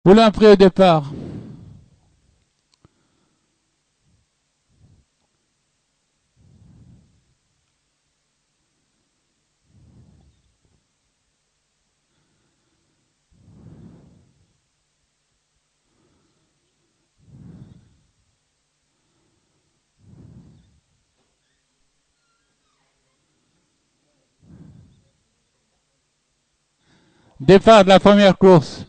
Moulin prêt au départ. Départ de la première course.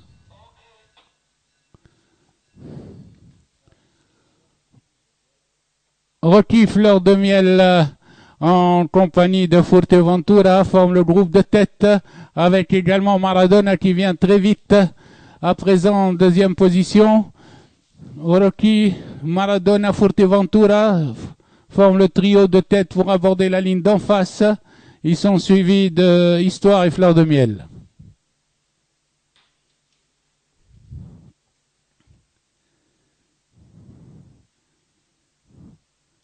Rocky Fleur de Miel en compagnie de Fuerteventura forme le groupe de tête avec également Maradona qui vient très vite à présent en deuxième position. Rocky, Maradona, Fuerteventura forment le trio de tête pour aborder la ligne d'en face. Ils sont suivis de Histoire et Fleur de Miel.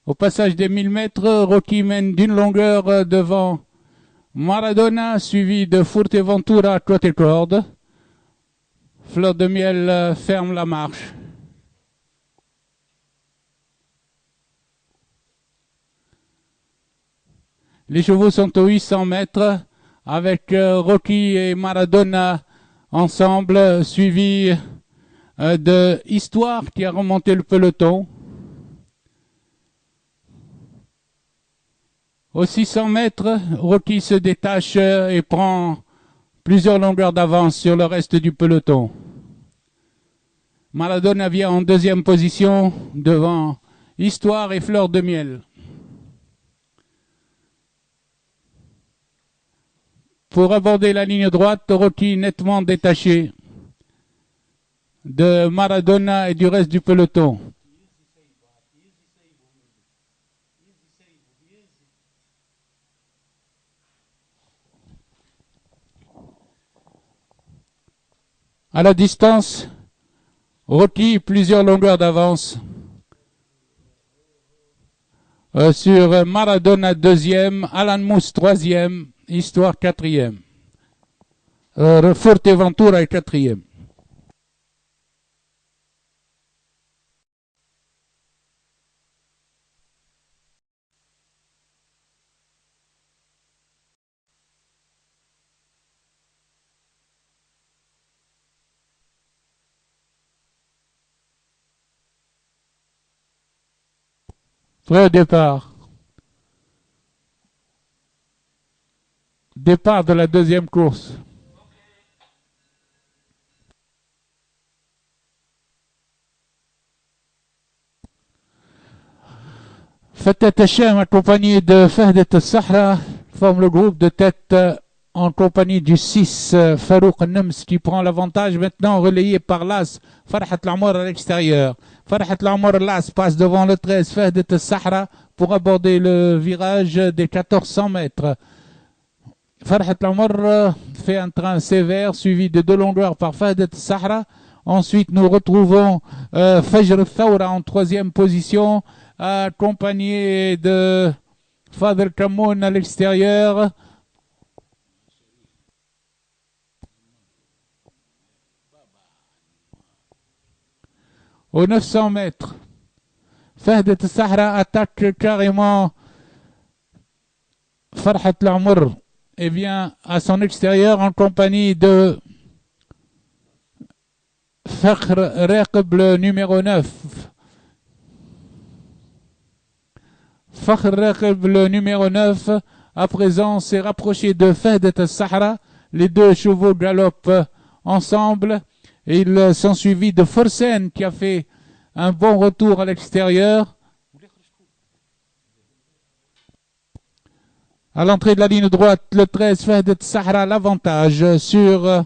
Au passage des 1000 mètres, Rocky mène d'une longueur devant Maradona, suivi de Fuerteventura, côté corde. Fleur de Miel ferme la marche. Les chevaux sont aux 800 mètres avec Rocky et Maradona ensemble, suivi de Histoire qui a remonté le peloton. Aux 600 mètres, Rocky se détache et prend plusieurs longueurs d'avance sur le reste du peloton. Maradona vient en deuxième position devant Histoire et Fleur de Miel. Pour aborder la ligne droite, Rocky nettement détaché de Maradona et du reste du peloton. À la distance, Rocky plusieurs longueurs d'avance sur Maradona deuxième, Alan Mousse troisième, Histoire quatrième. Fuerteventura est quatrième. Prêt au départ. Départ de la deuxième course. Fateh Hachem accompagné de Fahdet Sahra forme le groupe de tête en compagnie du 6 Farouk Nems qui prend l'avantage maintenant relayé par l'As Farhat Lamour à l'extérieur. Farhat Lamour l'As passe devant le 13 Fahdet Sahra pour aborder le virage des 1400 mètres. Farhat Lamour fait un train sévère suivi de deux longueurs par Fahdet Sahra. Ensuite nous retrouvons Fajr Thawra en troisième position accompagné de Fadel Kamoun à l'extérieur. Aux 900 mètres, Fahdet Sahra attaque carrément Farhat Lamour et vient à son extérieur en compagnie de Fakhr Raqib, le numéro 9. Fakhr Raqib, le numéro 9, à présent s'est rapproché de Fahdet Sahra. Les deux chevaux galopent ensemble. Et ils sont suivis de Forsen qui a fait un bon retour à l'extérieur. À l'entrée de la ligne droite, le 13 Fahdet Sahra l'avantage sur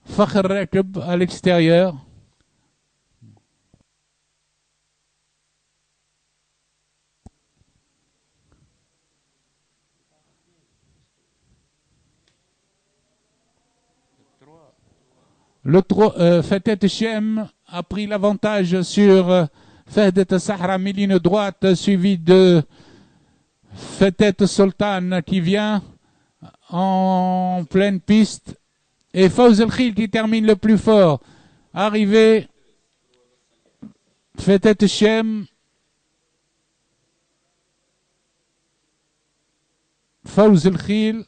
Fakhr Raqib à l'extérieur. Fateh Hachem a pris l'avantage sur Fahdet Sahra, mi-ligne droite, suivi de Fateh Sultan qui vient en pleine piste. Et Fawz El Khil qui termine le plus fort. Arrivé, Fetet Shem, Fawz El Khil,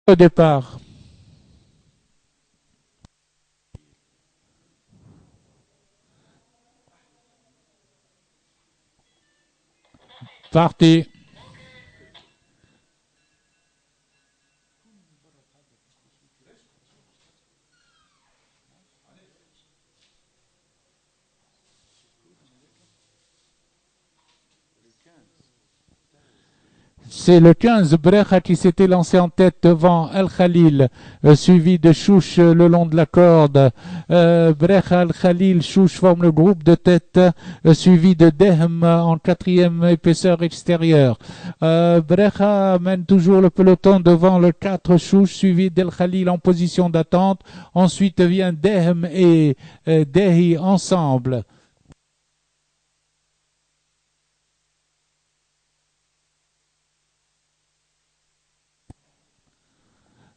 au départ. Parti. C'est le 15, Brecha, qui s'était lancé en tête devant Al-Khalil, suivi de Chouch le long de la corde. Brecha, Al-Khalil, Chouch forment le groupe de tête, suivi de Dehm en quatrième épaisseur extérieure. Brecha mène toujours le peloton devant le 4, Chouch, suivi d'Al-Khalil en position d'attente. Ensuite vient Dehm et Dehi ensemble.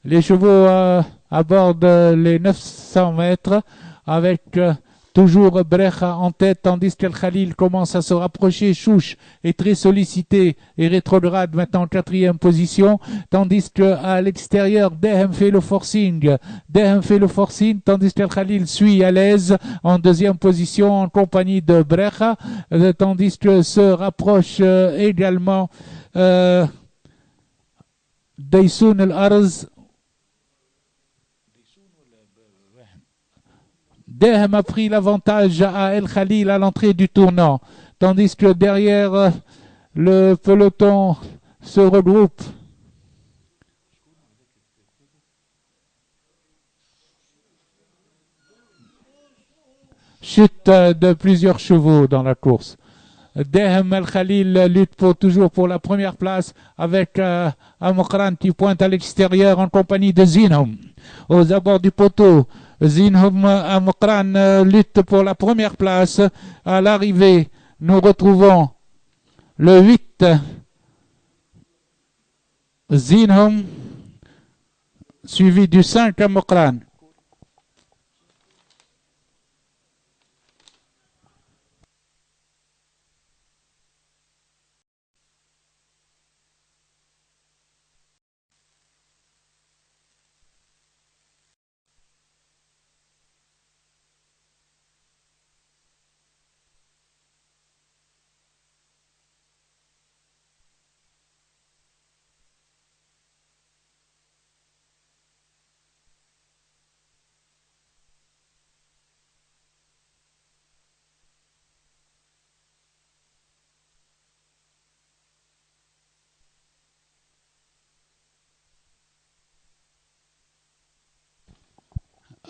Les chevaux abordent les 900 mètres avec toujours Brecha en tête, tandis qu'El Khalil commence à se rapprocher. Chouch est très sollicité et rétrograde maintenant en quatrième position, tandis qu'à l'extérieur, Dehem fait le forcing. Dehem fait le forcing, tandis qu'El Khalil suit à l'aise en deuxième position en compagnie de Brecha, tandis que se rapproche également Daysoun El Arz. Dehem a pris l'avantage à El Khalil à l'entrée du tournant, tandis que derrière le peloton se regroupe. Chute de plusieurs chevaux dans la course. Dehem El Khalil lutte toujours pour la première place avec Amokran qui pointe à l'extérieur en compagnie de Zinhom. Aux abords du poteau, Zinhom Amokran lutte pour la première place. À l'arrivée, nous retrouvons le 8, Zinhom, suivi du 5, Amokran.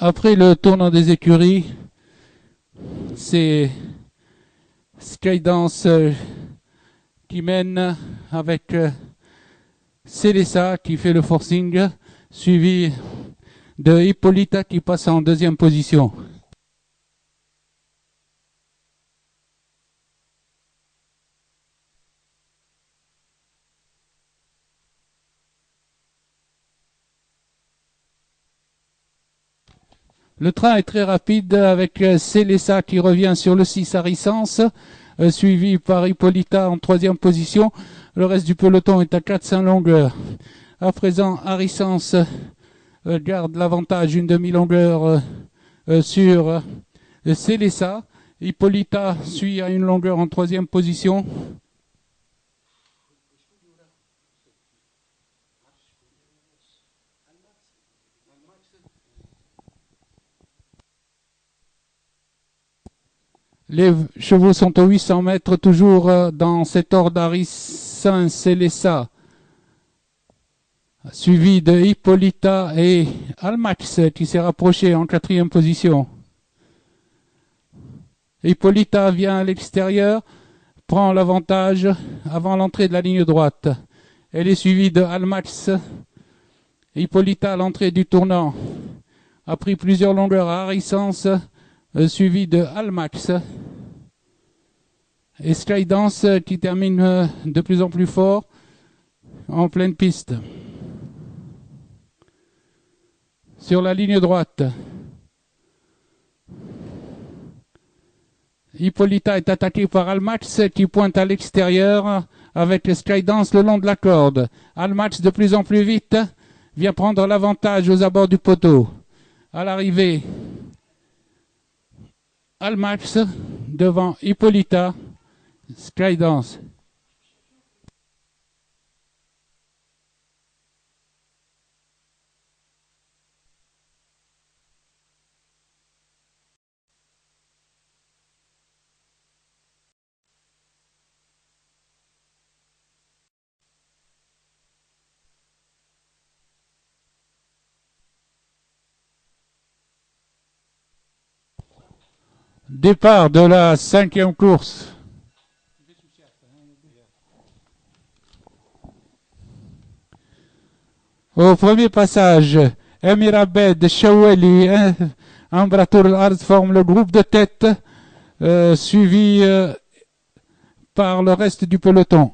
Après le tournant des écuries, c'est Skydance qui mène avec Célessa qui fait le forcing, suivi de Hippolyta qui passe en deuxième position. Le train est très rapide avec Célessa qui revient sur le 6 Harissance, suivi par Hippolyta en troisième position. Le reste du peloton est à 400 longueurs. À présent, Harissance garde l'avantage, une demi-longueur sur Célessa. Hippolyta suit à une longueur en troisième position. Les chevaux sont aux 800 mètres, toujours dans cet ordre Harissance, Célessa, suivi de Hippolyta et Almax qui s'est rapproché en quatrième position. Hippolyta vient à l'extérieur, prend l'avantage avant l'entrée de la ligne droite. Elle est suivie de Almax. Hippolyta à l'entrée du tournant a pris plusieurs longueurs à Harissance, suivi de Almax. Et Skydance qui termine de plus en plus fort en pleine piste. Sur la ligne droite, Hippolyta est attaqué par Almax qui pointe à l'extérieur avec Skydance le long de la corde. Almax de plus en plus vite vient prendre l'avantage aux abords du poteau. À l'arrivée, Almax devant Hippolyta, Skydance. Départ de la 5e course. Au premier passage, Emir Abed, Shawali, Ambratur Al-Arz forment le groupe de tête, suivi par le reste du peloton.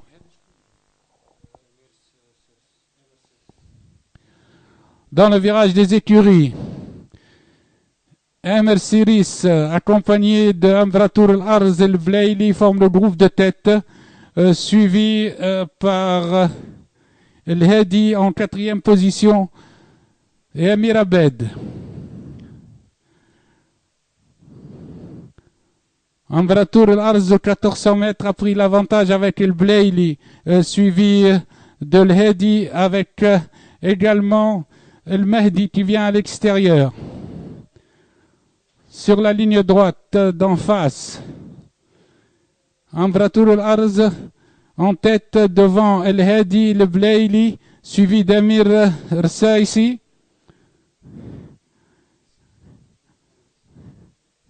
Dans le virage des écuries, Emir Siris, accompagné de Ambratur Al-Arz El Blaili, forme le groupe de tête, suivi par El Hedi en 4e position et Emir Abed. Ambratur Al-Arz, 1400 mètres, a pris l'avantage avec El Blaili, suivi de El Hedi avec également El Mehdi qui vient à l'extérieur. Sur la ligne droite d'en face, Ambratur Al-Arz en tête devant El Hedi, Le Blaili, suivi d'Amir Rsaisi.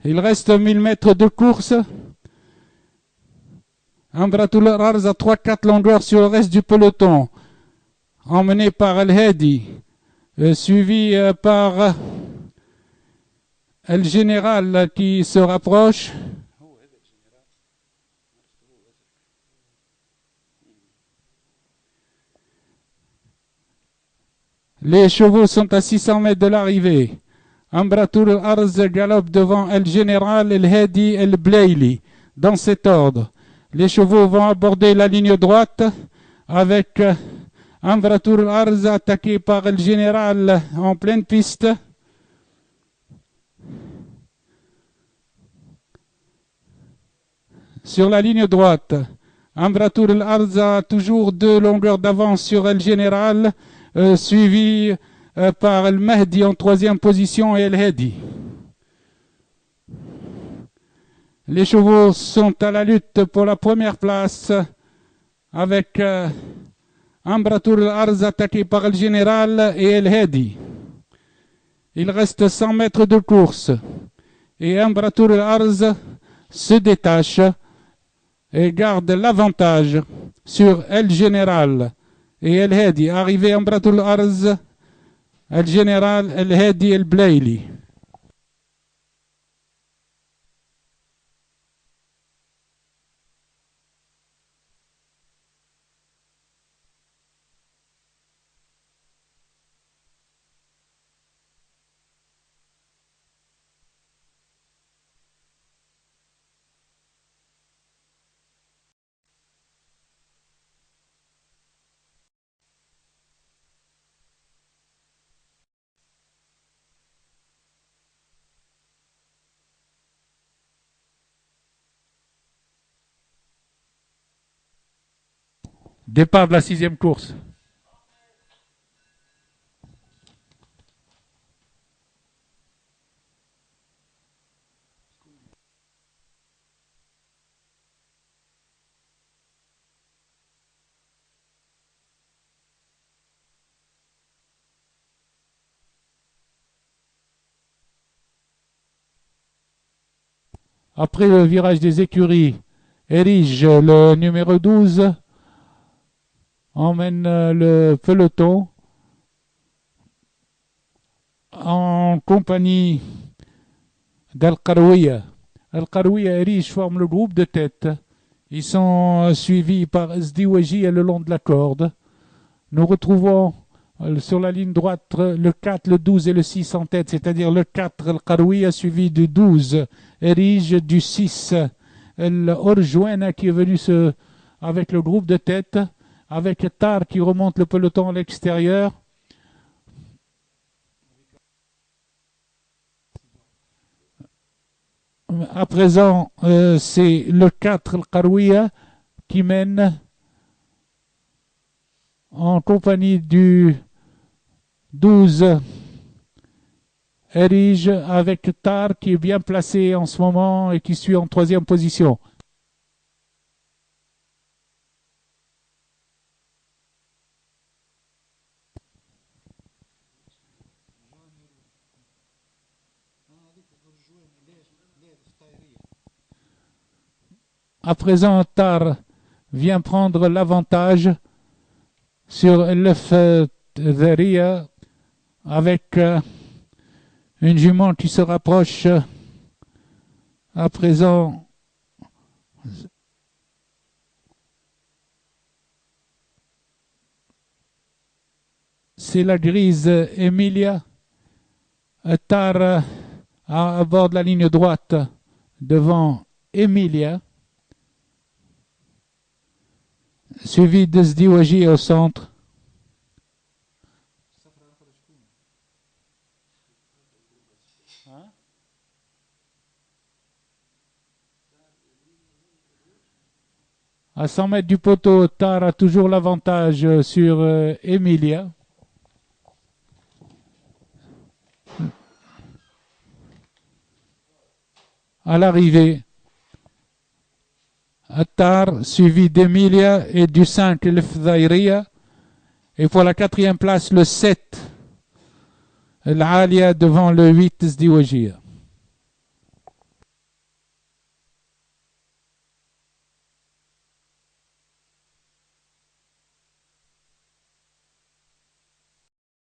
Il reste 1000 mètres de course. Ambratur Al-Arz a 3-4 longueurs sur le reste du peloton, emmené par El Hedi, suivi par El Général qui se rapproche. Les chevaux sont à 600 mètres de l'arrivée. Ambratur Al-Arz galope devant El Général, El Hedi, El Blaili. Dans cet ordre, les chevaux vont aborder la ligne droite avec Ambratur Al-Arz attaqué par El Général en pleine piste. Sur la ligne droite, Ambratur Al-Arz a toujours 2 longueurs d'avance sur El Général, suivi par El Mehdi en 3e position et El Hedi. Les chevaux sont à la lutte pour la première place avec Ambratur Al-Arz attaqué par El Général et El Hedi. Il reste 100 mètres de course et Ambratur Al-Arz se détache et garde l'avantage sur El Général et El Hedi. Arrivé Ambratur Al-Arz, El Général, El Hedi, El Blaili. Départ de la 6e course. Après le virage des écuries, Erige, le numéro 12, emmène le peloton en compagnie d'Al-Qarouia. Al-Qarouia et Erige forment le groupe de tête Ils sont suivis par Sdiwaji le long de la corde. Nous retrouvons sur la ligne droite le 4, le 12 et le 6 en tête, c'est-à-dire le 4, le Qaroui, suivi du 12, Erige, du 6, le Orjouena qui est venu avec le groupe de tête, avec Tar qui remonte le peloton à l'extérieur. À présent, c'est le 4, le Qarouia, qui mène en compagnie du 12, Erige, avec Tar qui est bien placé en ce moment et qui suit en 3e position. À présent, Tar vient prendre l'avantage sur l'Efderia avec une jument qui se rapproche à présent. C'est la grise Emilia. Tar à bord de la ligne droite devant Emilia, suivi de Sdiwaji au centre. À 100 mètres du poteau, Tar a toujours l'avantage sur Emilia. À l'arrivée, Tar suivi d'Emilia et du 5, le Fdairia. Et pour la 4e place, le 7, l'Alia devant le 8, Sdiwaji.